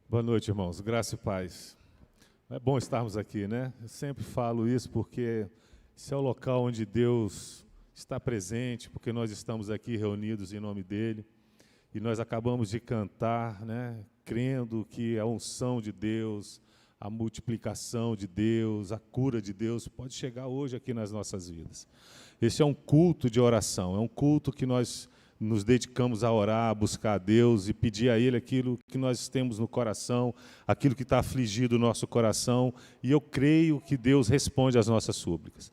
Boa noite, irmãos. Graça e paz. É bom estarmos aqui, né? Eu sempre falo isso porque esse é o local onde Deus está presente, porque nós estamos aqui reunidos em nome dEle e nós acabamos de cantar, né? Crendo que a unção de Deus, a multiplicação de Deus, a cura de Deus pode chegar hoje aqui nas nossas vidas. Esse é um culto de oração, é um culto que nós nos dedicamos a orar, a buscar a Deus e pedir a Ele aquilo que nós temos no coração, aquilo que está afligido no nosso coração, e eu creio que Deus responde às nossas súplicas.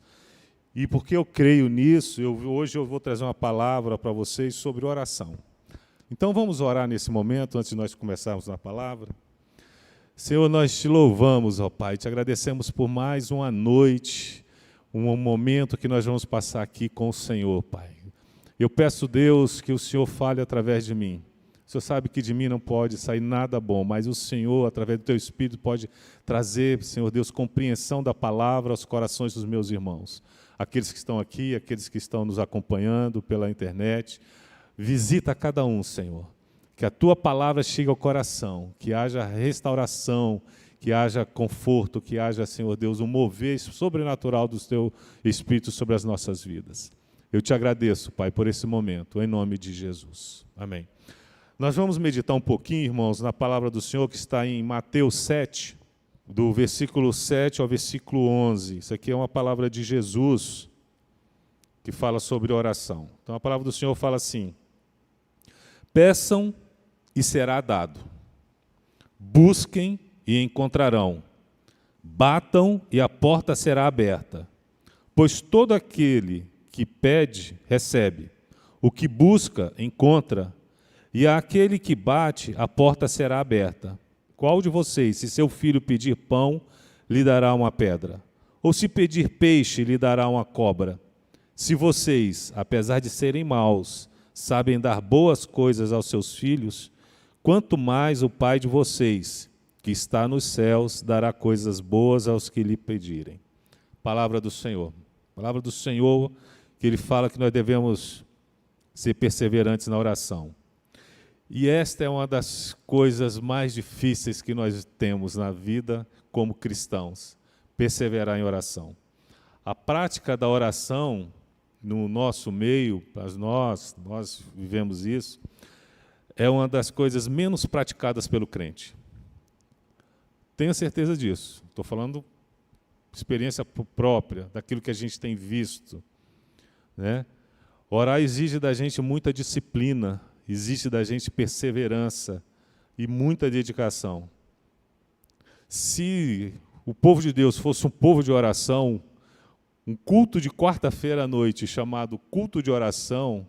E porque eu creio nisso, hoje eu vou trazer uma palavra para vocês sobre oração. Então vamos orar nesse momento, antes de nós começarmos na palavra. Senhor, nós te louvamos, ó Pai, te agradecemos por mais uma noite, um momento que nós vamos passar aqui com o Senhor, Pai. Eu peço, Deus, que o Senhor fale através de mim. O Senhor sabe que de mim não pode sair nada bom, mas o Senhor, através do Teu Espírito, pode trazer, Senhor Deus, compreensão da palavra aos corações dos meus irmãos. Aqueles que estão aqui, aqueles que estão nos acompanhando pela internet. Visita cada um, Senhor. Que a Tua palavra chegue ao coração, que haja restauração, que haja conforto, que haja, Senhor Deus, um mover sobrenatural do Teu Espírito sobre as nossas vidas. Eu te agradeço, Pai, por esse momento, em nome de Jesus. Amém. Nós vamos meditar um pouquinho, irmãos, na palavra do Senhor que está em Mateus 7, do versículo 7 ao versículo 11. Isso aqui é uma palavra de Jesus que fala sobre oração. Então a palavra do Senhor fala assim: peçam e será dado, busquem e encontrarão, batam e a porta será aberta, pois todo aquele que pede, recebe. O que busca, encontra. E àquele que bate, a porta será aberta. Qual de vocês, se seu filho pedir pão, lhe dará uma pedra? Ou se pedir peixe, lhe dará uma cobra? Se vocês, apesar de serem maus, sabem dar boas coisas aos seus filhos, quanto mais o Pai de vocês, que está nos céus, dará coisas boas aos que lhe pedirem. Palavra do Senhor. Palavra do Senhor, que Ele fala que nós devemos ser perseverantes na oração. E esta é uma das coisas mais difíceis que nós temos na vida como cristãos, perseverar em oração. A prática da oração, no nosso meio, nós vivemos isso, é uma das coisas menos praticadas pelo crente. Tenho certeza disso. Estou falando experiência própria, daquilo que a gente tem visto. Né? Orar exige da gente muita disciplina, exige da gente perseverança e muita dedicação. Se o povo de Deus fosse um povo de oração, um culto de quarta-feira à noite chamado culto de oração,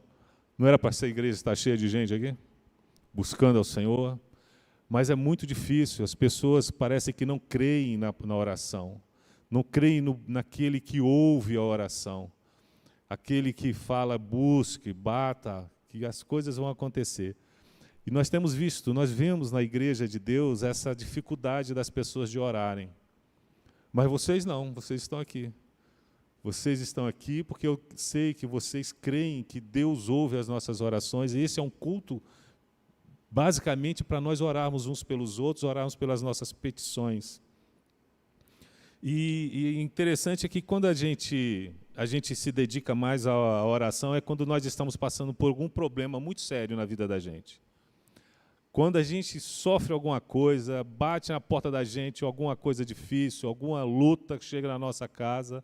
não era para essa igreja estar cheia de gente aqui? Buscando ao Senhor? Mas é muito difícil, as pessoas parecem que não creem na oração, não creem naquele que ouve a oração. Aquele que fala, busque, bata, que as coisas vão acontecer. E nós temos visto, nós vemos na igreja de Deus essa dificuldade das pessoas de orarem. Mas vocês não, vocês estão aqui. Vocês estão aqui porque eu sei que vocês creem que Deus ouve as nossas orações, e esse é um culto basicamente para nós orarmos uns pelos outros, orarmos pelas nossas petições. E interessante é que quando a gente se dedica mais à oração é quando nós estamos passando por algum problema muito sério na vida da gente. Quando a gente sofre alguma coisa, bate na porta da gente alguma coisa difícil, alguma luta que chega na nossa casa,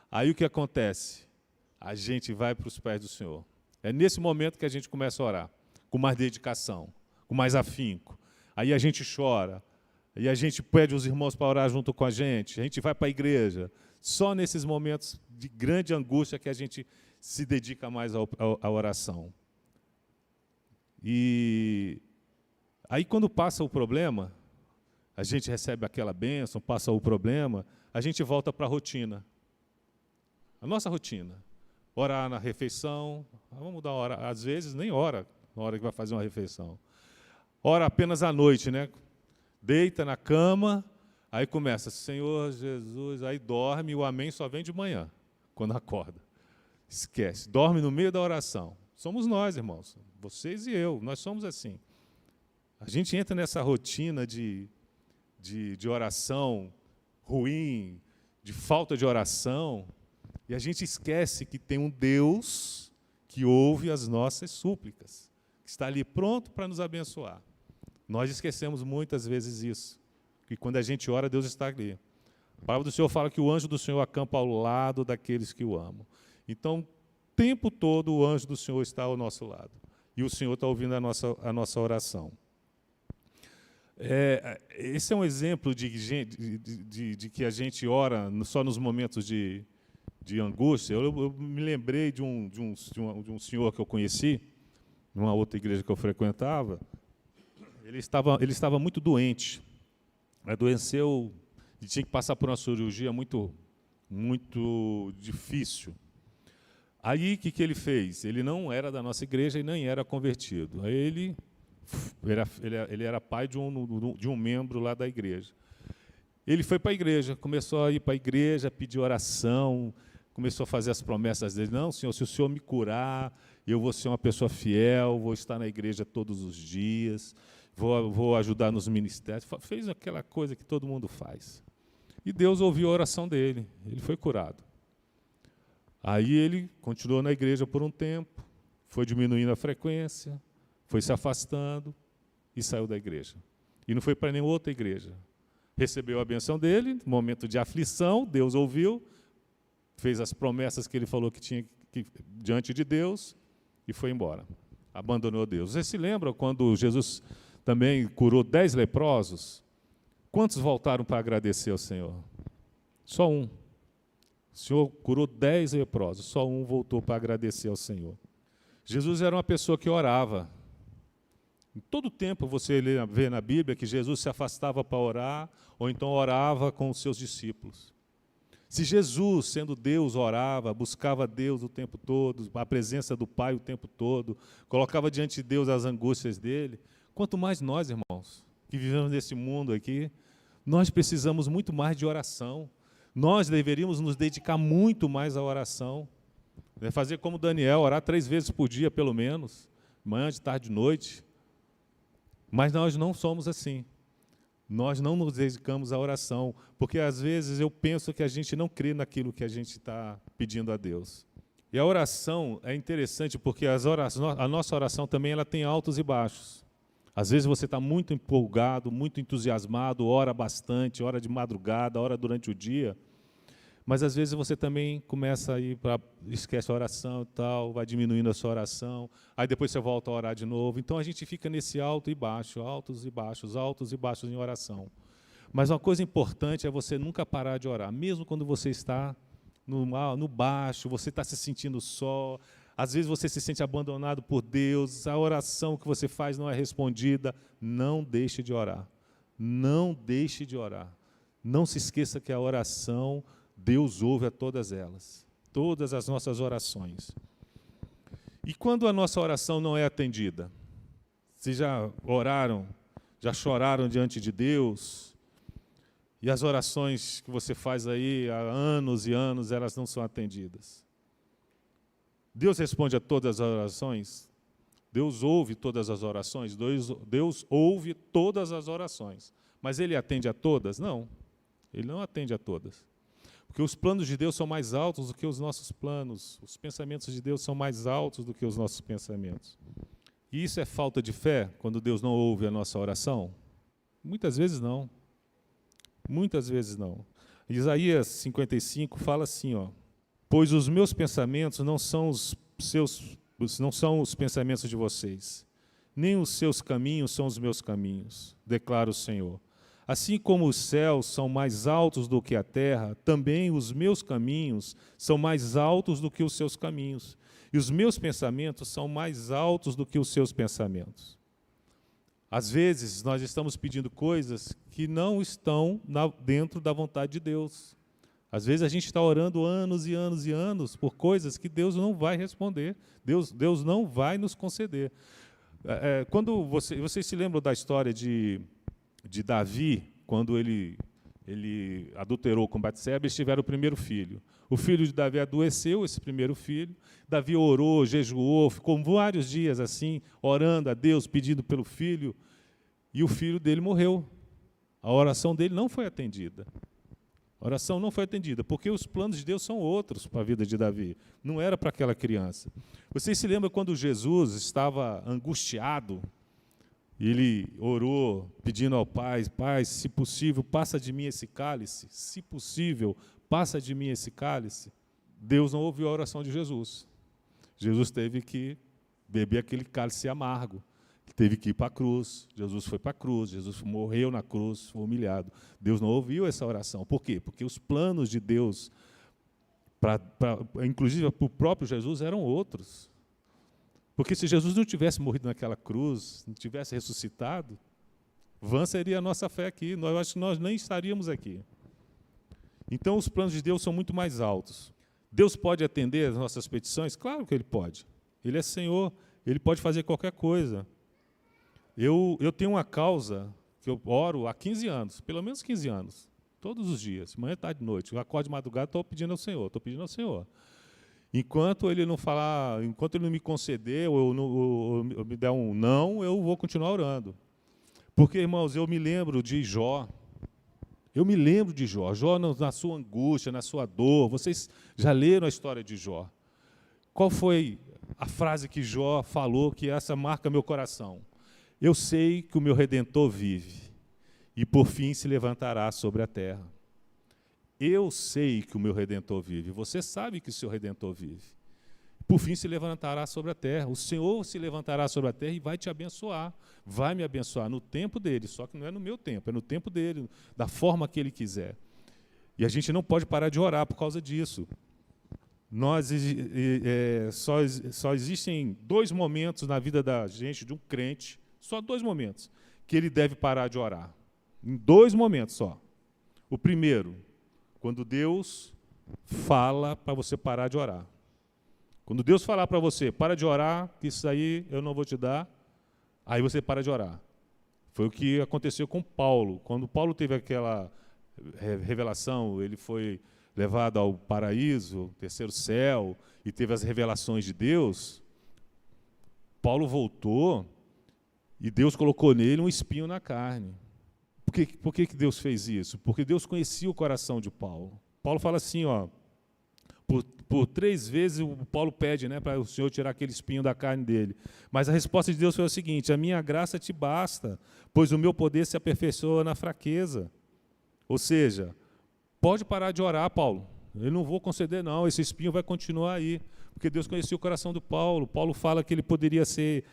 aí o que acontece? A gente vai para os pés do Senhor. É nesse momento que a gente começa a orar, com mais dedicação, com mais afinco. Aí a gente chora. E a gente pede os irmãos para orar junto com a gente vai para a igreja. Só nesses momentos de grande angústia que a gente se dedica mais à oração. E aí, quando passa o problema, a gente recebe aquela bênção, passa o problema, a gente volta para a rotina. A nossa rotina. Orar na refeição, vamos dar hora, às vezes nem ora na hora que vai fazer uma refeição. Ora apenas à noite, né? Deita na cama, aí começa, Senhor Jesus, aí dorme, e o amém só vem de manhã, quando acorda. Esquece, dorme no meio da oração. Somos nós, irmãos, vocês e eu, nós somos assim. A gente entra nessa rotina de oração ruim, de falta de oração, e a gente esquece que tem um Deus que ouve as nossas súplicas, que está ali pronto para nos abençoar. Nós esquecemos muitas vezes isso, que quando a gente ora, Deus está ali. A palavra do Senhor fala que o anjo do Senhor acampa ao lado daqueles que o amam. Então, o tempo todo o anjo do Senhor está ao nosso lado, e o Senhor está ouvindo a nossa oração. Esse é um exemplo de que a gente ora só nos momentos de angústia. Eu me lembrei de um senhor que eu conheci, numa outra igreja que eu frequentava. Ele estava muito doente, adoeceu e tinha que passar por uma cirurgia muito difícil. Aí, o que ele fez? Ele não era da nossa igreja e nem era convertido. Aí ele era pai de um membro lá da igreja. Ele foi para a igreja, começou a ir para a igreja, pedir oração, começou a fazer as promessas dele. Não, Senhor, se o Senhor me curar, eu vou ser uma pessoa fiel, vou estar na igreja todos os dias, vou ajudar nos ministérios. Fez aquela coisa que todo mundo faz. E Deus ouviu a oração dele, ele foi curado. Aí ele continuou na igreja por um tempo, foi diminuindo a frequência, foi se afastando e saiu da igreja. E não foi para nenhuma outra igreja. Recebeu a benção dele, no momento de aflição, Deus ouviu, fez as promessas que ele falou que tinha diante de Deus e foi embora. Abandonou Deus. Vocês se lembram quando Jesus também curou 10 leprosos? Quantos voltaram para agradecer ao Senhor? Só um. O Senhor curou 10 leprosos, só um voltou para agradecer ao Senhor. Jesus era uma pessoa que orava. Em todo tempo você vê na Bíblia que Jesus se afastava para orar, ou então orava com os seus discípulos. Se Jesus, sendo Deus, orava, buscava Deus o tempo todo, a presença do Pai o tempo todo, colocava diante de Deus as angústias dele, quanto mais nós, irmãos, que vivemos nesse mundo aqui, nós precisamos muito mais de oração. Nós deveríamos nos dedicar muito mais à oração. Fazer como Daniel, orar 3 vezes por dia, pelo menos, manhã, de tarde, de noite. Mas nós não somos assim. Nós não nos dedicamos à oração, porque às vezes eu penso que a gente não crê naquilo que a gente está pedindo a Deus. E a oração é interessante porque a nossa oração também ela tem altos e baixos. Às vezes você está muito empolgado, muito entusiasmado, ora bastante, ora de madrugada, ora durante o dia, mas às vezes você também começa a ir para, esquece a oração e tal, vai diminuindo a sua oração, aí depois você volta a orar de novo. Então a gente fica nesse alto e baixo, altos e baixos em oração. Mas uma coisa importante é você nunca parar de orar, mesmo quando você está no baixo, você está se sentindo só, às vezes você se sente abandonado por Deus, a oração que você faz não é respondida, não deixe de orar. Não deixe de orar. Não se esqueça que a oração, Deus ouve a todas elas, todas as nossas orações. E quando a nossa oração não é atendida? Vocês já oraram, já choraram diante de Deus, e as orações que você faz aí há anos e anos, elas não são atendidas. Deus responde a todas as orações? Deus ouve todas as orações? Deus ouve todas as orações. Mas Ele atende a todas? Não, Ele não atende a todas. Porque os planos de Deus são mais altos do que os nossos planos. Os pensamentos de Deus são mais altos do que os nossos pensamentos. E isso é falta de fé, quando Deus não ouve a nossa oração? Muitas vezes não. Muitas vezes não. Isaías 55 fala assim, ó: pois os meus pensamentos não são os pensamentos de vocês, nem os seus caminhos são os meus caminhos, declara o Senhor. Assim como os céus são mais altos do que a terra, também os meus caminhos são mais altos do que os seus caminhos, e os meus pensamentos são mais altos do que os seus pensamentos. Às vezes, nós estamos pedindo coisas que não estão dentro da vontade de Deus. Às vezes, a gente está orando anos e anos e anos por coisas que Deus não vai responder, Deus não vai nos conceder. Quando vocês se lembram da história de Davi, quando ele adulterou com Batseba, eles tiveram o primeiro filho. O filho de Davi adoeceu, esse primeiro filho. Davi orou, jejuou, ficou vários dias assim, orando a Deus, pedindo pelo filho. e o filho dele morreu. A oração dele não foi atendida. A oração não foi atendida, porque os planos de Deus são outros para a vida de Davi. Não era para aquela criança. Vocês se lembram quando Jesus estava angustiado? Ele orou pedindo ao Pai, Pai, se possível, passa de mim esse cálice. Se possível, passa de mim esse cálice. Deus não ouviu a oração de Jesus. Jesus teve que beber aquele cálice amargo. Teve que ir para a cruz. Jesus foi para a cruz. Jesus morreu na cruz, foi humilhado. Deus não ouviu essa oração. Por quê? Porque os planos de Deus, inclusive para o próprio Jesus, eram outros. Porque se Jesus não tivesse morrido naquela cruz, não tivesse ressuscitado, vã seria a nossa fé aqui. Eu acho que nós nem estaríamos aqui. Então, os planos de Deus são muito mais altos. Deus pode atender as nossas petições? Claro que Ele pode. Ele é Senhor, Ele pode fazer qualquer coisa. Eu tenho uma causa que eu oro há 15 anos, pelo menos 15 anos, todos os dias, manhã, tarde e noite. Eu acordo de madrugada, estou pedindo ao Senhor. Enquanto Ele não falar, enquanto Ele não me conceder, ou me der um não, eu vou continuar orando. Porque, irmãos, eu me lembro de Jó. Jó na sua angústia, na sua dor. Vocês já leram a história de Jó. Qual foi a frase que Jó falou que essa marca meu coração? Eu sei que o meu Redentor vive, e por fim se levantará sobre a terra. Eu sei que o meu Redentor vive. Você sabe que o seu Redentor vive. Por fim se levantará sobre a terra. O Senhor se levantará sobre a terra e vai te abençoar. Vai me abençoar no tempo dele, só que não é no meu tempo, é no tempo dele, da forma que ele quiser. E a gente não pode parar de orar por causa disso. Só existem 2 momentos na vida da gente, de um crente, só 2 momentos, que ele deve parar de orar. Em 2 momentos só. O primeiro, quando Deus fala para você parar de orar. Quando Deus falar para você, para de orar, que isso aí eu não vou te dar, aí você para de orar. Foi o que aconteceu com Paulo. Quando Paulo teve aquela revelação, ele foi levado ao paraíso, terceiro céu, e teve as revelações de Deus, Paulo voltou e Deus colocou nele um espinho na carne. Por que Deus fez isso? Porque Deus conhecia o coração de Paulo. Paulo fala assim, por 3 vezes o Paulo pede, para o Senhor tirar aquele espinho da carne dele. Mas a resposta de Deus foi a seguinte: a minha graça te basta, pois o meu poder se aperfeiçoa na fraqueza. Ou seja, pode parar de orar, Paulo. Eu não vou conceder, não. Esse espinho vai continuar aí. Porque Deus conhecia o coração do Paulo. Paulo fala que ele poderia ser,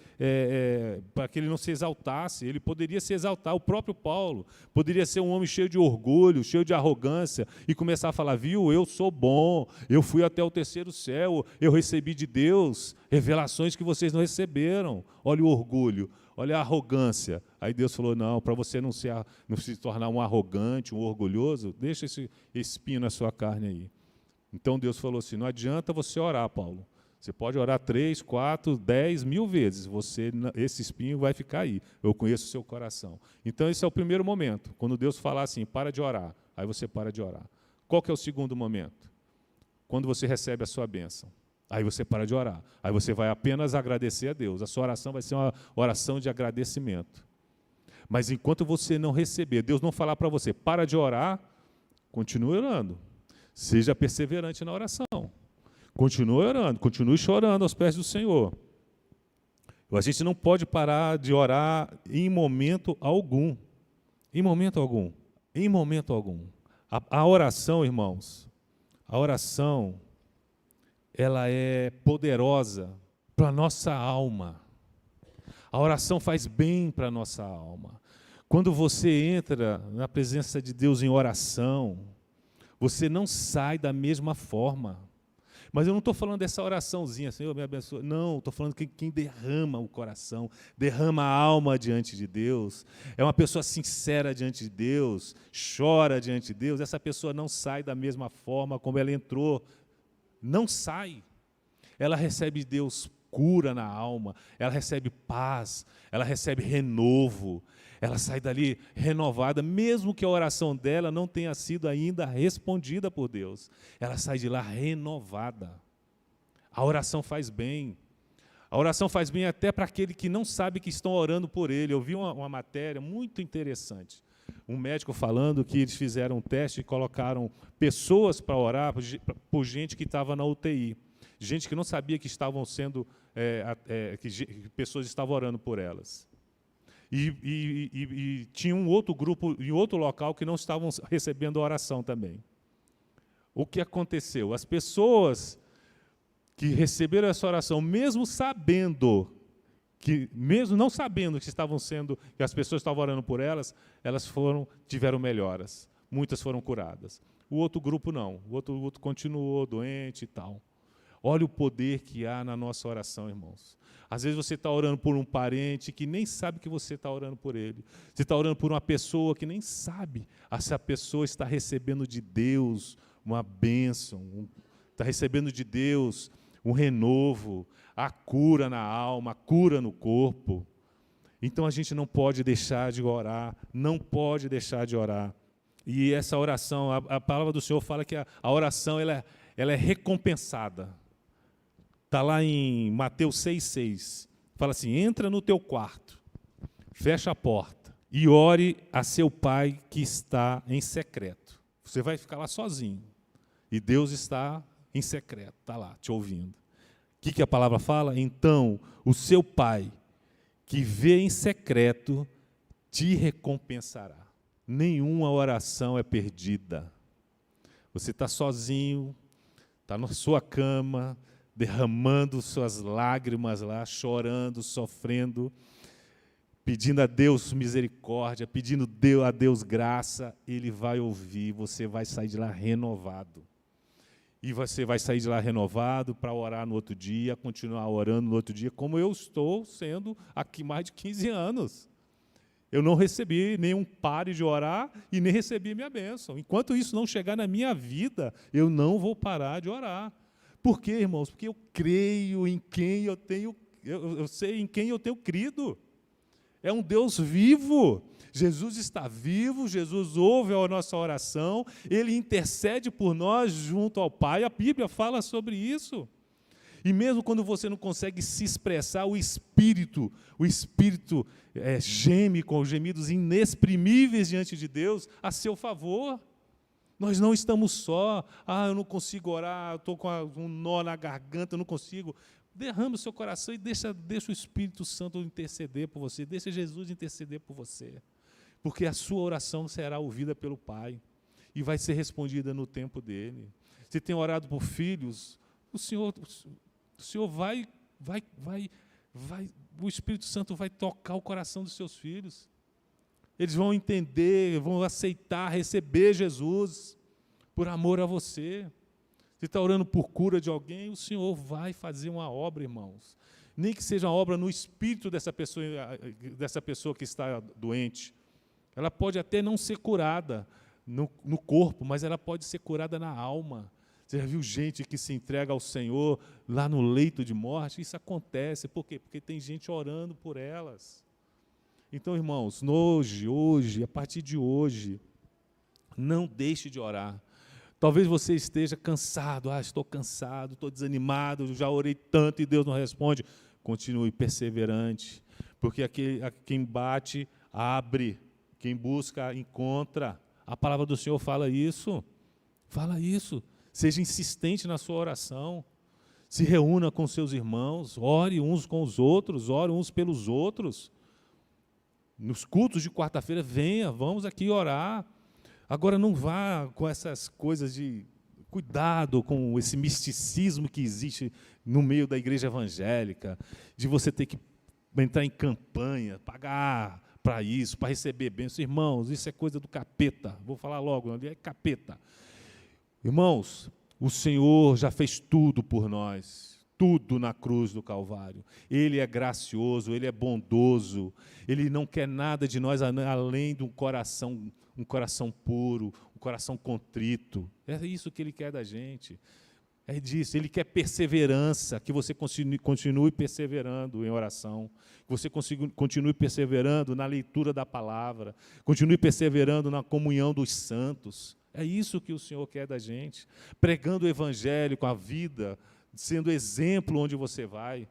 para que ele não se exaltasse, ele poderia se exaltar. O próprio Paulo poderia ser um homem cheio de orgulho, cheio de arrogância, e começar a falar, viu, eu sou bom, eu fui até o terceiro céu, eu recebi de Deus revelações que vocês não receberam. Olha o orgulho, olha a arrogância. Aí Deus falou, não, para você não se tornar um arrogante, um orgulhoso, deixa esse espinho na sua carne aí. Então Deus falou assim, não adianta você orar, Paulo. Você pode orar 3, 4, 10 mil vezes, esse espinho vai ficar aí. Eu conheço o seu coração. Então esse é o primeiro momento, quando Deus falar assim, para de orar, aí você para de orar. Qual que é o segundo momento? Quando você recebe a sua bênção. Aí você para de orar. Aí você vai apenas agradecer a Deus. A sua oração vai ser uma oração de agradecimento. Mas enquanto você não receber, Deus não falar para você, para de orar, continue orando. Seja perseverante na oração. Continue orando, continue chorando aos pés do Senhor. A gente não pode parar de orar em momento algum. Em momento algum. Em momento algum. A oração, irmãos, a oração, ela é poderosa para a nossa alma. A oração faz bem para a nossa alma. Quando você entra na presença de Deus em oração, você não sai da mesma forma. Mas eu não estou falando dessa oraçãozinha, Senhor, me abençoe. Não, estou falando que quem derrama o coração, derrama a alma diante de Deus, é uma pessoa sincera diante de Deus, chora diante de Deus, essa pessoa não sai da mesma forma como ela entrou. Não sai. Ela recebe de Deus cura na alma, ela recebe paz, ela recebe renovo, ela sai dali renovada, mesmo que a oração dela não tenha sido ainda respondida por Deus. Ela sai de lá renovada. A oração faz bem. A oração faz bem até para aquele que não sabe que estão orando por ele. Eu vi uma matéria muito interessante. Um médico falando que eles fizeram um teste e colocaram pessoas para orar por gente que estava na UTI. Gente que não sabia que estavam sendo, que pessoas estavam orando por elas. E tinha um outro grupo em outro local que não estavam recebendo oração também. O que aconteceu? As pessoas que receberam essa oração, mesmo não sabendo que as pessoas estavam orando por elas, tiveram melhoras. Muitas foram curadas. O outro grupo não. O outro continuou doente e tal. Olha o poder que há na nossa oração, irmãos. Às vezes você está orando por um parente que nem sabe que você está orando por ele. Você está orando por uma pessoa que nem sabe se a pessoa está recebendo de Deus uma bênção, está recebendo de Deus um renovo, a cura na alma, a cura no corpo. Então a gente não pode deixar de orar, não pode deixar de orar. E essa oração, a palavra do Senhor fala que a oração ela é recompensada. Está lá em Mateus 6,6. Fala assim, entra no teu quarto, fecha a porta e ore a seu pai que está em secreto. Você vai ficar lá sozinho. E Deus está em secreto, está lá, te ouvindo. O que a palavra fala? Então, o seu pai, que vê em secreto, te recompensará. Nenhuma oração é perdida. Você está sozinho, está na sua cama, derramando suas lágrimas lá, chorando, sofrendo, pedindo a Deus misericórdia, pedindo a Deus graça, Ele vai ouvir, você vai sair de lá renovado. E você vai sair de lá renovado para orar no outro dia, continuar orando no outro dia, como eu estou sendo aqui mais de 15 anos. Eu não recebi nenhum pare de orar e nem recebi minha bênção. Enquanto isso não chegar na minha vida, eu não vou parar de orar. Por quê, irmãos? Porque eu creio em quem eu tenho, eu sei em quem eu tenho crido. É um Deus vivo. Jesus está vivo, Jesus ouve a nossa oração, Ele intercede por nós junto ao Pai. A Bíblia fala sobre isso. E mesmo quando você não consegue se expressar, o Espírito geme com gemidos inexprimíveis diante de Deus a seu favor. Nós não estamos só. Eu não consigo orar, estou com um nó na garganta, eu não consigo. Derrame o seu coração e deixa o Espírito Santo interceder por você, deixa Jesus interceder por você. Porque a sua oração será ouvida pelo Pai e vai ser respondida no tempo dele. Você tem orado por filhos, o Senhor o Espírito Santo vai tocar o coração dos seus filhos. Eles vão entender, vão aceitar, receber Jesus por amor a você. Você está orando por cura de alguém, o Senhor vai fazer uma obra, irmãos. Nem que seja uma obra no espírito dessa pessoa que está doente. Ela pode até não ser curada no corpo, mas ela pode ser curada na alma. Você já viu gente que se entrega ao Senhor lá no leito de morte? Isso acontece. Por quê? Porque tem gente orando por elas. Então, irmãos, hoje, a partir de hoje, não deixe de orar. Talvez você esteja cansado. Estou cansado, estou desanimado, já orei tanto e Deus não responde. Continue perseverante, porque quem bate, abre. Quem busca, encontra. A palavra do Senhor fala isso. Fala isso. Seja insistente na sua oração. Se reúna com seus irmãos. Ore uns com os outros. Ore uns pelos outros. Nos cultos de quarta-feira, venha, vamos aqui orar. Agora não vá com essas coisas de... Cuidado com esse misticismo que existe no meio da igreja evangélica, de você ter que entrar em campanha, pagar para isso, para receber bênção. Irmãos, isso é coisa do capeta. Vou falar logo, ali é capeta. Irmãos, o Senhor já fez tudo por nós, tudo na cruz do Calvário. Ele é gracioso, Ele é bondoso, Ele não quer nada de nós além de um coração puro, um coração contrito. É isso que Ele quer da gente. É disso, Ele quer perseverança, que você continue perseverando em oração, que você continue perseverando na leitura da palavra, continue perseverando na comunhão dos santos. É isso que o Senhor quer da gente, pregando o Evangelho com a vida, sendo exemplo onde você vai.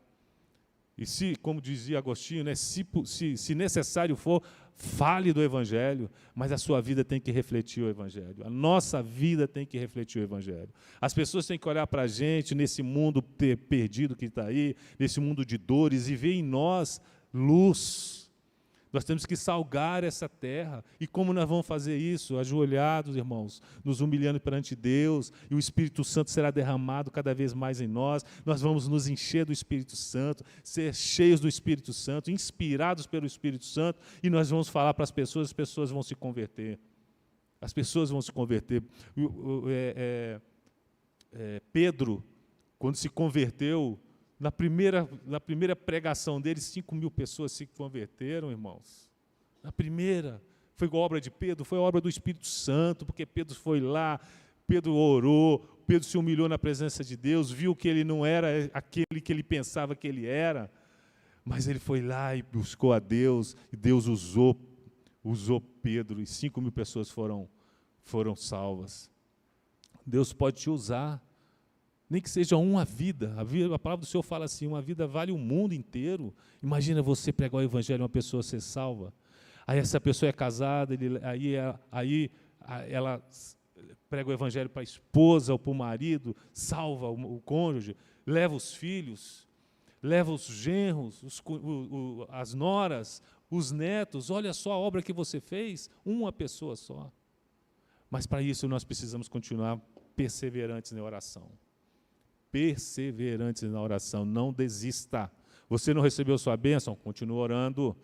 E se, como dizia Agostinho, né, se necessário for, fale do Evangelho, mas a sua vida tem que refletir o Evangelho. A nossa vida tem que refletir o Evangelho. As pessoas têm que olhar para a gente nesse mundo perdido que está aí, nesse mundo de dores, e ver em nós luz. Nós temos que salgar essa terra. E como nós vamos fazer isso? Ajoelhados, irmãos, nos humilhando perante Deus, e o Espírito Santo será derramado cada vez mais em nós. Nós vamos nos encher do Espírito Santo, ser cheios do Espírito Santo, inspirados pelo Espírito Santo, e nós vamos falar para as pessoas vão se converter. As pessoas vão se converter. Pedro, quando se converteu, na primeira pregação dele, 5.000 pessoas se converteram, irmãos. Na primeira. Foi obra de Pedro, foi obra do Espírito Santo, porque Pedro foi lá, Pedro orou, Pedro se humilhou na presença de Deus, viu que ele não era aquele que ele pensava que ele era, mas ele foi lá e buscou a Deus, e Deus usou Pedro, e 5.000 pessoas foram salvas. Deus pode te usar. Nem que seja uma vida. A palavra do Senhor fala assim, uma vida vale o mundo inteiro. Imagina você pregar o Evangelho e uma pessoa ser salva. Aí essa pessoa é casada, aí ela prega o Evangelho para a esposa ou para o marido, salva o cônjuge, leva os filhos, leva os genros, as noras, os netos. Olha só a obra que você fez, uma pessoa só. Mas para isso nós precisamos continuar perseverantes na oração. Perseverantes na oração, não desista. Você não recebeu sua bênção? Continua orando,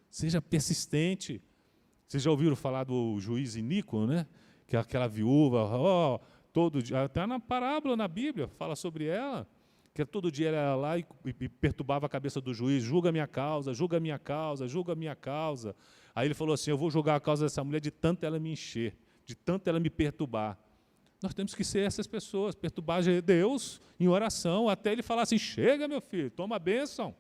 seja persistente. Vocês já ouviram falar do juiz Iníquo, né? Que é aquela viúva, todo dia, até na parábola na Bíblia, fala sobre ela, que todo dia ela ia lá e perturbava a cabeça do juiz, julga a minha causa, julga a minha causa, julga a minha causa. Aí ele falou assim, eu vou julgar a causa dessa mulher de tanto ela me encher, de tanto ela me perturbar. Nós temos que ser essas pessoas, perturbar Deus em oração, até Ele falar assim, chega, meu filho, toma a bênção.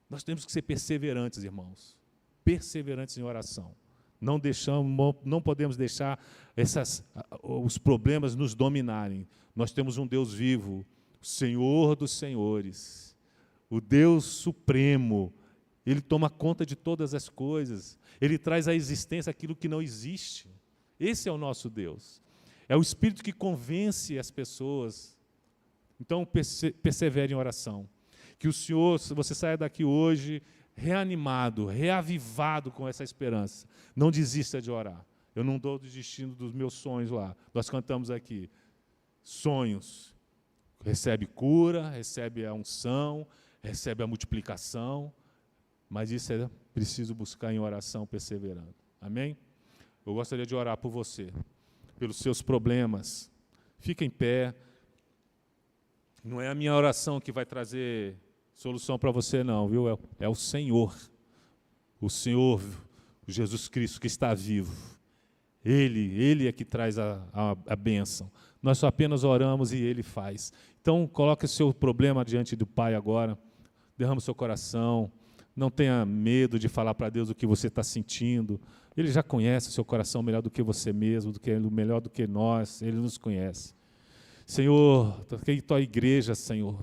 Nós temos que ser perseverantes, irmãos, perseverantes em oração. Não podemos deixar os problemas nos dominarem. Nós temos um Deus vivo, o Senhor dos senhores, o Deus supremo. Ele toma conta de todas as coisas, Ele traz à existência aquilo que não existe. Esse é o nosso Deus. É o Espírito que convence as pessoas. Então, persevere em oração. Que o Senhor, se você saia daqui hoje reanimado, reavivado com essa esperança. Não desista de orar. Eu não estou desistindo dos meus sonhos lá. Nós cantamos aqui. Sonhos. Recebe cura, recebe a unção, recebe a multiplicação. Mas isso é preciso buscar em oração perseverando. Amém? Eu gostaria de orar por você, pelos seus problemas. Fica em pé. Não é a minha oração que vai trazer solução para você, não, viu? É o Senhor. O Senhor, o Jesus Cristo que está vivo. Ele é que traz a bênção. Nós só apenas oramos e Ele faz. Então, coloque o seu problema diante do Pai agora. Derrama o seu coração. Não tenha medo de falar para Deus o que você está sentindo. Ele já conhece o seu coração melhor do que você mesmo, melhor do que nós. Ele nos conhece. Senhor, aqui tua igreja, Senhor.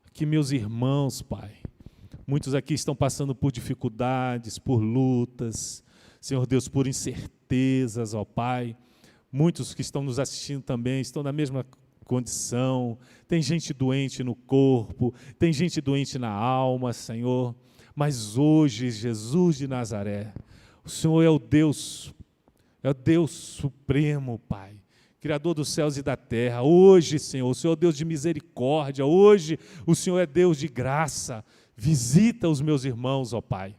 Aqui meus irmãos, Pai. Muitos aqui estão passando por dificuldades, por lutas. Senhor Deus, por incertezas, ó Pai. Muitos que estão nos assistindo também estão na mesma condição. Tem gente doente no corpo, tem gente doente na alma, Senhor. Mas hoje, Jesus de Nazaré, o Senhor é o Deus supremo, Pai, Criador dos céus e da terra. Hoje, Senhor, o Senhor é Deus de misericórdia. Hoje, o Senhor é Deus de graça. Visita os meus irmãos, ó Pai.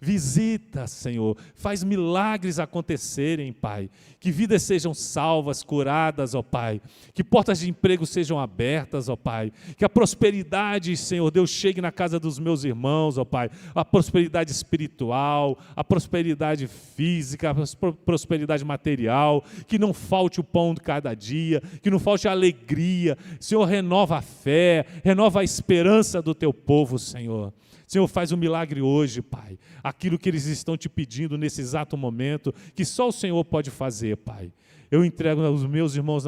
Visita, Senhor, faz milagres acontecerem, Pai, que vidas sejam salvas, curadas, ó Pai, que portas de emprego sejam abertas, ó Pai, que a prosperidade, Senhor Deus, chegue na casa dos meus irmãos, ó Pai, a prosperidade espiritual, a prosperidade física, a prosperidade material, que não falte o pão de cada dia, que não falte a alegria, Senhor, renova a fé, renova a esperança do Teu povo, Senhor. Senhor, faz um milagre hoje, Pai. Aquilo que eles estão te pedindo nesse exato momento, que só o Senhor pode fazer, Pai. Eu entrego os meus irmãos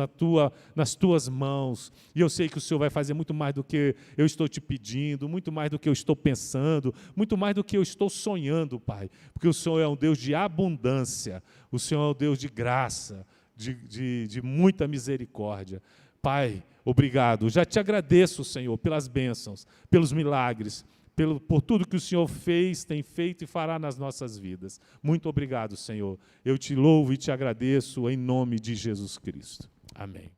nas tuas mãos, e eu sei que o Senhor vai fazer muito mais do que eu estou te pedindo, muito mais do que eu estou pensando, muito mais do que eu estou sonhando, Pai, porque o Senhor é um Deus de abundância, o Senhor é um Deus de graça, de muita misericórdia. Pai, obrigado, já te agradeço, Senhor, pelas bênçãos, pelos milagres, por tudo que o Senhor fez, tem feito e fará nas nossas vidas. Muito obrigado, Senhor. Eu te louvo e te agradeço em nome de Jesus Cristo. Amém.